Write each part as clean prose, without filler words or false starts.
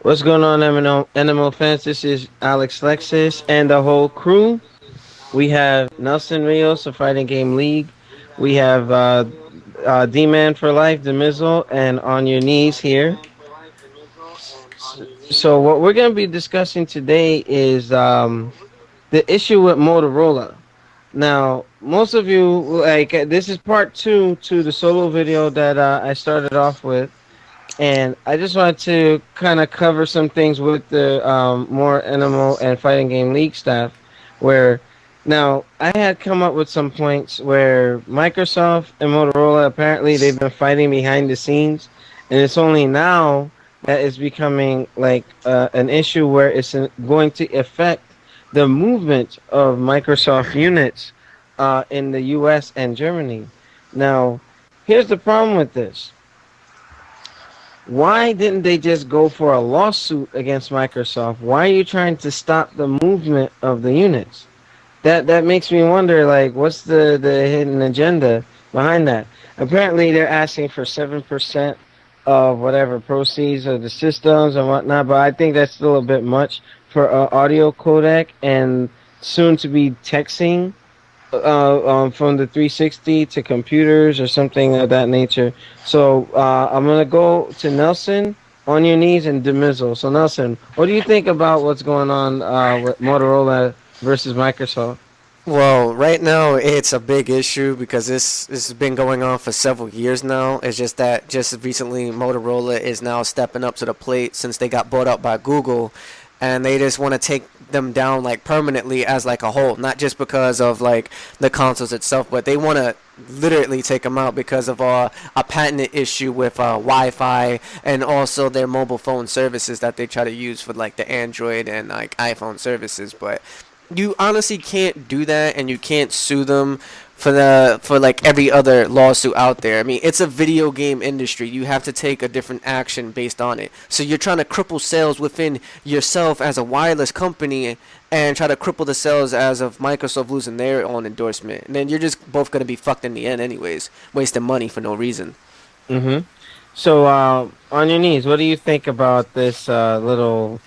What's going on, nMo fans? This is Alex Lexus and the whole crew. We have Nelson Rios of Fighting Game League. We have D-Man for Life, The Mizzle, and On Your Knees here. So what we're going to be discussing today is the issue with Motorola. Now, most of you, this is part two to the solo video that I started off with. And I just wanted to kind of cover some things with the more nMo and Fighting Game League staff. Where now I had come up with some points where Microsoft and Motorola apparently they've been fighting behind the scenes, and it's only now that it's becoming like an issue where it's going to affect the movement of Microsoft units in the U.S. and Germany. Now, here's the problem with this. Why didn't they just go for a lawsuit against Microsoft? Why are you trying to stop the movement of the units? That makes me wonder, like, what's the hidden agenda behind that? Apparently, they're asking for 7% of whatever proceeds of the systems and whatnot, but I think that's still a bit much for audio codec and soon to be texting from the 360 to computers or something of that nature. So I'm going to go to Nelson, On Your Knees, and Demizzle. So Nelson, what do you think about what's going on with Motorola versus Microsoft? Well, right now it's a big issue because this has been going on for several years now. It's just that just recently Motorola is now stepping up to the plate since they got bought up by Google, and they just want to take them down like permanently as like a whole, not just because of like the consoles itself, but they want to literally take them out because of a patent issue with Wi-Fi and also their mobile phone services that they try to use for like the Android and like iPhone services. But you honestly can't do that, and you can't sue them for like every other lawsuit out there. I mean, it's a video game industry. You have to take a different action based on it. So you're trying to cripple sales within yourself as a wireless company and try to cripple the sales as of Microsoft losing their own endorsement. And then you're just both going to be fucked in the end anyways, wasting money for no reason. Mm-hmm. So On Your Knees, what do you think about this little,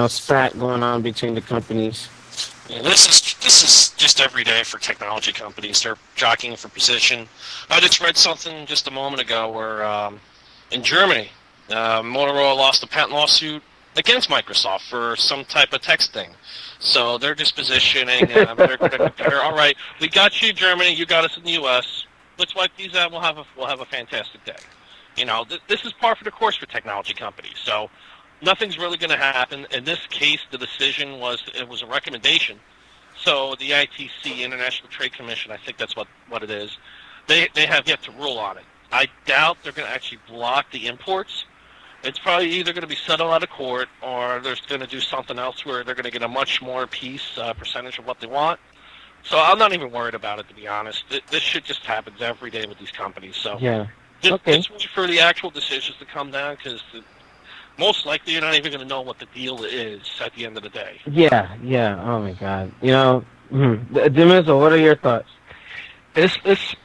spat going on between the companies? Yeah, this is just every day for technology companies. They're jockeying for position. I just read something just a moment ago where in Germany, Motorola lost a patent lawsuit against Microsoft for some type of texting. So they're just positioning. They're going to compare. All right, we got you in Germany. You got us in the U.S. Let's wipe these out. We'll have a fantastic day. This is par for the course for technology companies. So nothing's really going to happen. In this case, the decision was a recommendation. So the ITC, International Trade Commission, I think that's what it is, they have yet to rule on it. I doubt they're going to actually block the imports. It's probably either going to be settled out of court or they're going to do something else where they're going to get a much more percentage of what they want. So I'm not even worried about it, to be honest. This shit just happens every day with these companies. So yeah, just wait for the actual decisions to come down because most likely you're not even going to know what the deal is at the end of the day. Yeah. Oh my God. Demizzle, what are your thoughts? It's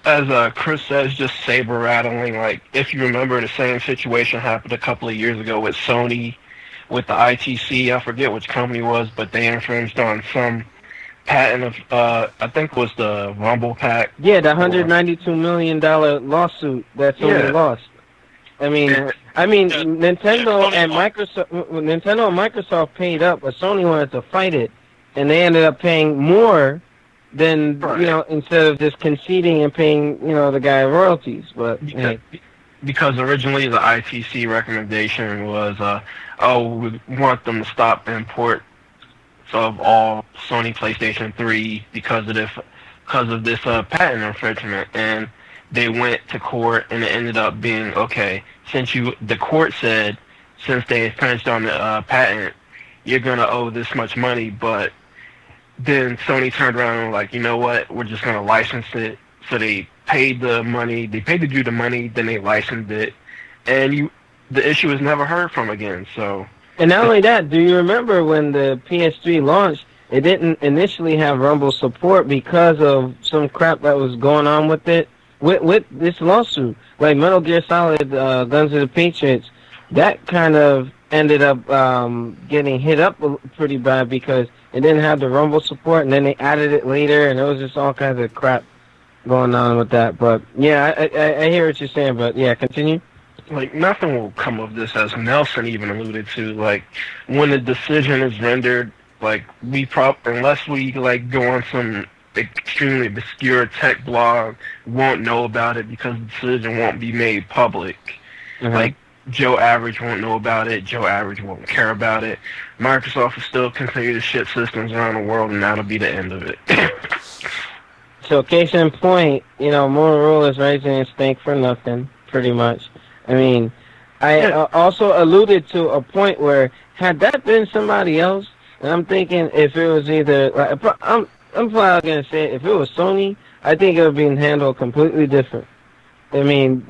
as Chris says, just saber rattling. Like, if you remember, the same situation happened a couple of years ago with Sony, with the ITC. I forget which company it was, but they infringed on some patent of I think it was the Rumble Pack. Yeah, the $192 million lawsuit that Sony lost. Nintendo and Microsoft paid up, but Sony wanted to fight it, and they ended up paying more than instead of just conceding and paying the guy royalties. But because originally the ITC recommendation was we want them to stop imports of all Sony PlayStation 3 because of this patent infringement, and they went to court, and it ended up being okay. The court said since they infringed on the patent, you're gonna owe this much money, but then Sony turned around and like, you know what, we're just gonna license it. So they paid the money, they paid the due the money, then they licensed it, and the issue was never heard from again. So. And not only that, do you remember when the PS3 launched? It didn't initially have Rumble support because of some crap that was going on with it. With this lawsuit, like Metal Gear Solid, Guns of the Patriots, that kind of ended up getting hit up pretty bad because it didn't have the rumble support, and then they added it later, and there was just all kinds of crap going on with that. But yeah, I hear what you're saying, but yeah, continue. Like, nothing will come of this, as Nelson even alluded to. Like, when the decision is rendered, like, unless we, like, go on some extremely obscure tech blog, won't know about it because the decision won't be made public. Mm-hmm. Like, Joe Average won't know about it. Joe Average won't care about it. Microsoft will still continue to ship systems around the world, and that'll be the end of it. So, case in point, Motorola is raising its stink for nothing, pretty much. I mean, I also alluded to a point where, had that been somebody else, and I'm thinking if it was either, I'm probably going to say if it was Sony, I think it would be handled completely different. I mean,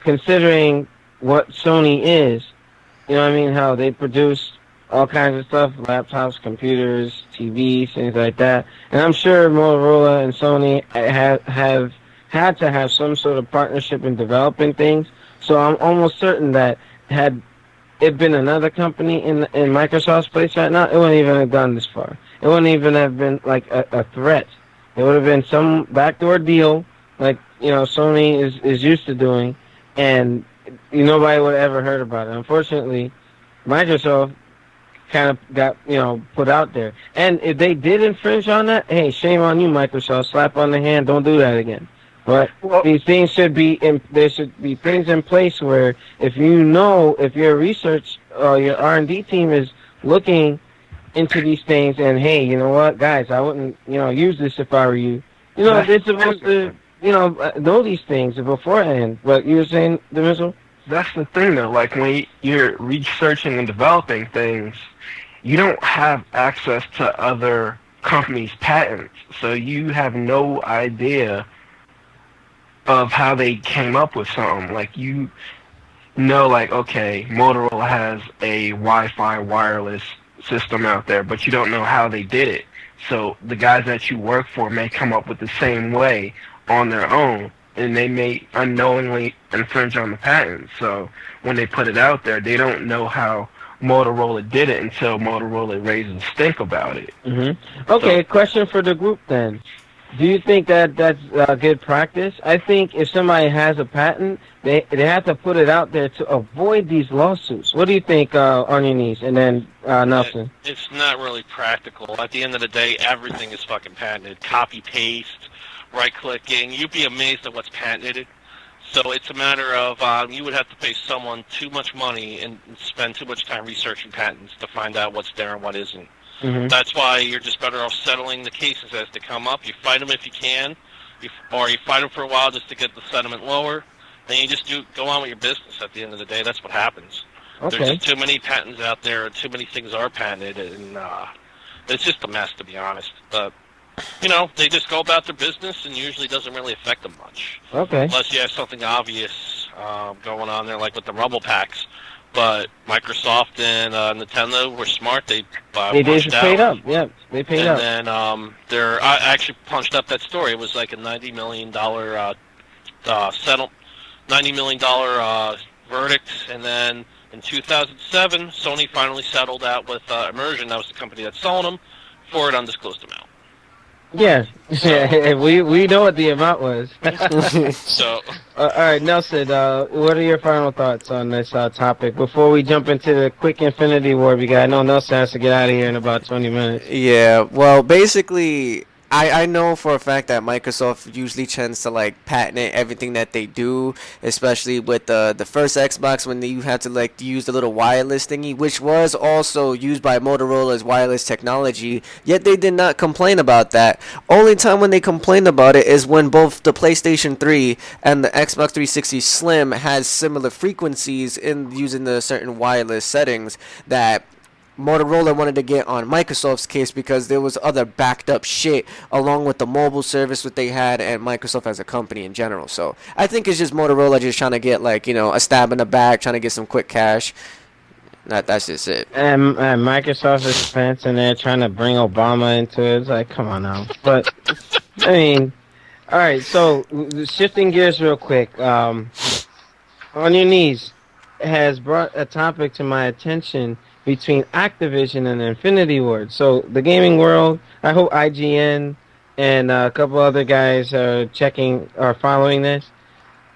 considering what Sony is, how they produce all kinds of stuff, laptops, computers, TVs, things like that. And I'm sure Motorola and Sony have had to have some sort of partnership in developing things. So I'm almost certain that had it been another company in Microsoft's place right now, it wouldn't even have gone this far. It wouldn't even have been like a threat. It would have been some backdoor deal, like Sony is used to doing, and nobody would have ever heard about it. Unfortunately, Microsoft kind of got put out there, and if they did infringe on that, hey, shame on you, Microsoft. Slap on the hand. Don't do that again. But these things should be there should be things in place where if your research or your R&D team is looking into these things, and hey, you know what, guys, I wouldn't use this if I were you. They're supposed to know these things beforehand. But you were saying, Diviso? That's the thing, though. Like, when you're researching and developing things, you don't have access to other companies' patents, so you have no idea of how they came up with something. Like, okay, Motorola has a Wi-Fi wireless system out there, but you don't know how they did it. So the guys that you work for may come up with the same way on their own, and they may unknowingly infringe on the patent. So when they put it out there, they don't know how Motorola did it until Motorola raises a stink about it. Mm-hmm. Okay, question for the group then. Do you think that that's good practice? I think if somebody has a patent, they have to put it out there to avoid these lawsuits. What do you think, on your knees? And then Nelson. It's not really practical. At the end of the day, everything is fucking patented. Copy paste, right clicking. You'd be amazed at what's patented. So it's a matter of you would have to pay someone too much money and spend too much time researching patents to find out what's there and what isn't. Mm-hmm. That's why you're just better off settling the cases as they come up. You fight them if you can, or you fight them for a while just to get the settlement lower. Then you just go on with your business. At the end of the day, that's what happens. Okay. There's just too many patents out there, and too many things are patented, and it's just a mess, to be honest. But they just go about their business, and usually doesn't really affect them much. Okay. Unless you have something obvious going on there, like with the Rumble packs. But Microsoft and Nintendo were smart. They just paid up. Yeah, they paid up. And then I actually punched up that story. It was like a $90 million $90 million verdict. And then in 2007, Sony finally settled out with Immersion. That was the company that's selling them for an undisclosed amount. Yes, we know what the amount was. So, all right, Nelson, what are your final thoughts on this topic before we jump into the quick Infinity War? Because I know Nelson has to get out of here in about 20 minutes. Yeah, well, basically, I know for a fact that Microsoft usually tends to like patent everything that they do, especially with the first Xbox when you had to use the little wireless thingy, which was also used by Motorola's wireless technology, yet they did not complain about that. Only time when they complained about it is when both the PlayStation 3 and the Xbox 360 Slim had similar frequencies in using the certain wireless settings that Motorola wanted to get on Microsoft's case because there was other backed up shit along with the mobile service that they had and Microsoft as a company in general. So I think it's just Motorola just trying to get a stab in the back, trying to get some quick cash. That's just it. And Microsoft is fancy there trying to bring Obama into it. It's like, come on now. But I mean, all right. So shifting gears real quick. On your knees. has brought a topic to my attention between Activision and Infinity Ward. So the gaming world, I hope IGN and a couple other guys are following this.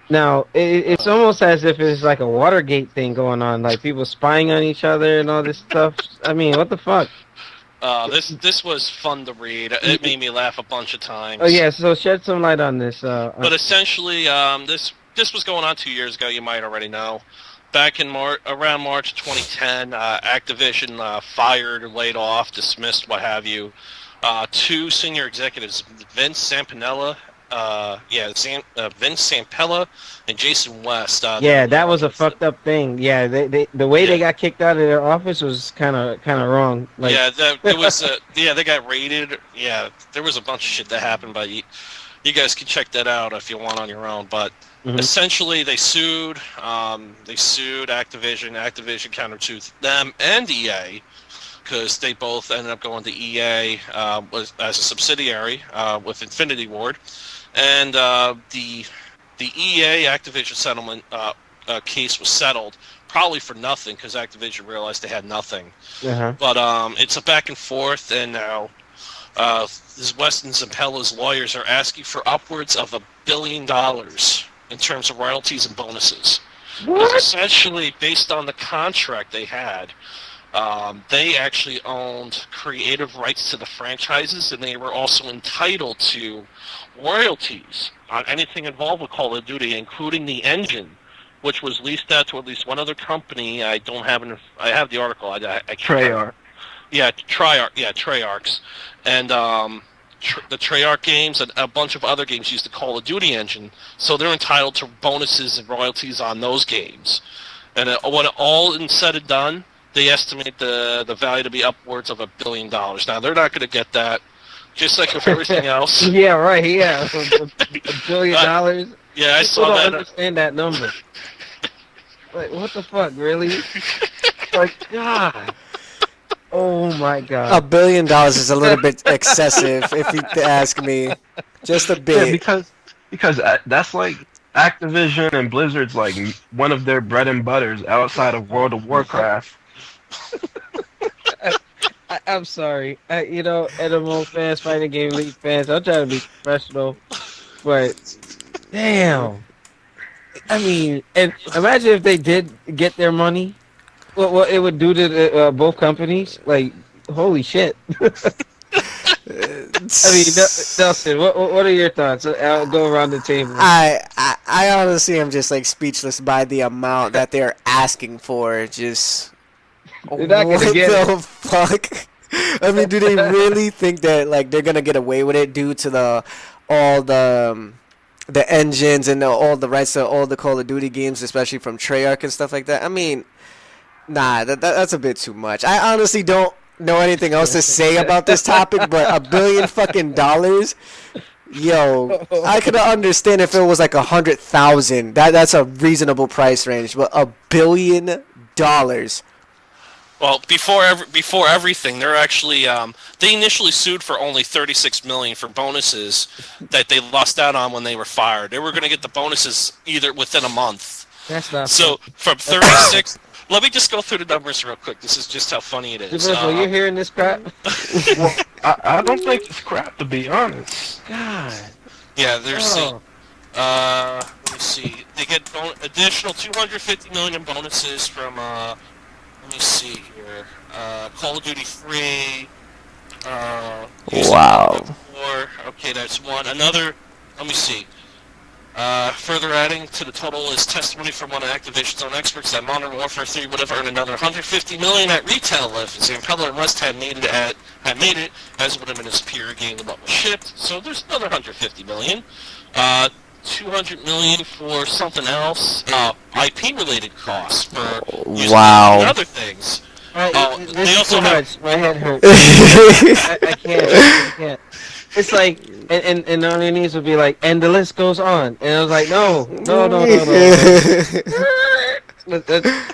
Now, it's almost as if it's like a Watergate thing going on, like people spying on each other and all this stuff. I mean, what the fuck? This was fun to read. It made me laugh a bunch of times. Oh yeah, so shed some light on this. But essentially, this was going on 2 years ago. You might already know. Back in around March 2010, Activision fired or laid off, dismissed, what have you, 2 senior executives, Vince Zampella, Vince Zampella and Jason West. Yeah, that was a fucked up thing. Yeah, the way they got kicked out of their office was kind of wrong. Like... Yeah, there was they got raided. Yeah, there was a bunch of shit that happened, but you guys can check that out if you want on your own. But essentially, they sued. They sued Activision. Activision countersued them and EA because they both ended up going to EA as a subsidiary with Infinity Ward. And the EA Activision settlement case was settled, probably for nothing, because Activision realized they had nothing. But it's a back and forth, and now this West and Zampella's lawyers are asking for upwards of $1 billion in terms of royalties and bonuses. What? Essentially, based on the contract they had, they actually owned creative rights to the franchises, and they were also entitled to royalties on anything involved with Call of Duty, including the engine, which was leased out to at least one other company. I have the article. I Treyarch. Yeah, Treyarch's. And the Treyarch games and a bunch of other games use the Call of Duty engine, so they're entitled to bonuses and royalties on those games. And when all is said and done, they estimate the value to be upwards of $1 billion. Now, they're not going to get that, just like with everything else. Yeah, right, yeah. $1 billion? Yeah, I saw People that. don't understand that number. Like, what the fuck, really? Like, God. Oh, my God. $1 billion is a little bit excessive, if you ask me. Just a bit. Yeah, because that's like Activision and Blizzard's like one of their bread and butters outside of World of Warcraft. I'm sorry. NMO fans, Fighting Game League fans, I'm trying to be professional, but damn. I mean, and imagine if they did get their money, what it would do to both companies. Like, holy shit. I mean, Nelson, what are your thoughts? I'll go around the table. I honestly am just like speechless by the amount that they're asking for. Just They're not gonna get what the it. fuck? I mean, do they really think that like they're gonna get away with it due to all the engines and all the rights to all the Call of Duty games, especially from Treyarch and stuff like that? I mean, nah, that's a bit too much. I honestly don't know anything else to say about this topic, but $1 billion fucking dollars. Yo, I could understand if it was like 100,000. That's a reasonable price range, but $1 billion. Well, before everything, they're actually they initially sued for only $36 million for bonuses that they lost out on when they were fired. They were going to get the bonuses either within a month. That's not so from 36. Let me just go through the numbers real quick. This is just how funny it is. You're hearing this crap? Well, I don't think it's crap, to be honest. God. Yeah, there's let me see. They get additional $250 million in bonuses from let me see here. Call of Duty 3. Wow. 4. Okay, that's one. Another. Let me see. Further adding to the total is testimony from one of Activision's own experts that Modern Warfare 3 would have earned another $150 million at retail if Zampella and West had made it, as would have been a superior game than what was shipped. So there's another $150 million. $200 million for something else. IP-related costs for using other things. They also have... My head hurts. I can't. It's like, and on their knees would be like, and the list goes on. And I was like, no.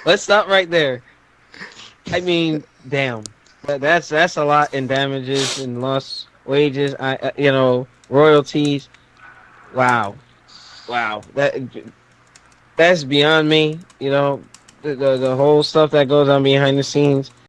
Let's stop right there. I mean, damn. That's a lot in damages and lost wages, royalties. Wow. That's beyond me, the whole stuff that goes on behind the scenes.